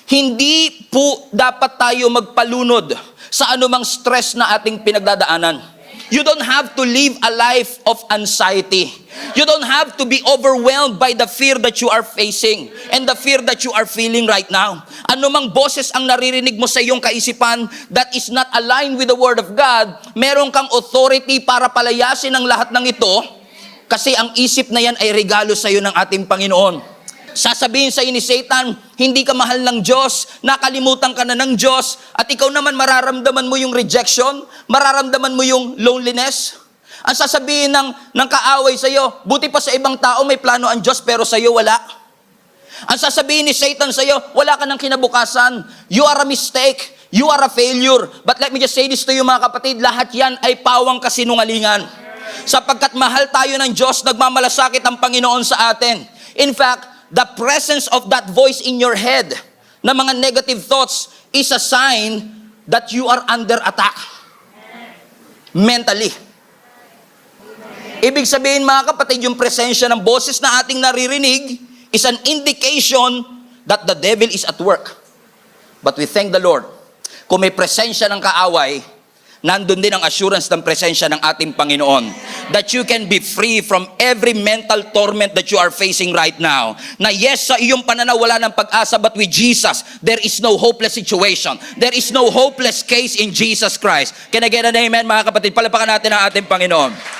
Hindi po dapat tayo magpalunod sa anumang stress na ating pinagdadaanan. You don't have to live a life of anxiety. You don't have to be overwhelmed by the fear that you are facing and the fear that you are feeling right now. Anumang boses ang naririnig mo sa iyong kaisipan that is not aligned with the Word of God, meron kang authority para palayasin ang lahat ng ito kasi ang isip na yan ay regalo sa iyo ng ating Panginoon. Sasabihin sa ni Satan, hindi ka mahal ng Diyos, nakalimutan ka na ng Diyos, at ikaw naman mararamdaman mo yung rejection, mararamdaman mo yung loneliness. Ang sasabihin ng kaaway sa iyo, buti pa sa ibang tao may plano ang Diyos pero sa iyo wala. Ang sasabihin ni Satan sa iyo, wala ka ng kinabukasan, you are a mistake, you are a failure. But let me just say this to you mga kapatid, lahat yan ay pawang kasinungalingan. Sapagkat mahal tayo ng Diyos, nagmamalasakit ang Panginoon sa atin. In fact, the presence of that voice in your head na mga negative thoughts is a sign that you are under attack mentally. Ibig sabihin mga kapatid, yung presensya ng boses na ating naririnig is an indication that the devil is at work. But we thank the Lord. Kung may presensya ng kaaway, nandun din ang assurance ng presensya ng ating Panginoon. That you can be free from every mental torment that you are facing right now. Na yes, sa iyong pananaw wala ng pag-asa, but with Jesus, there is no hopeless situation. There is no hopeless case in Jesus Christ. Can I get an amen mga kapatid? Palapakan natin ang ating Panginoon.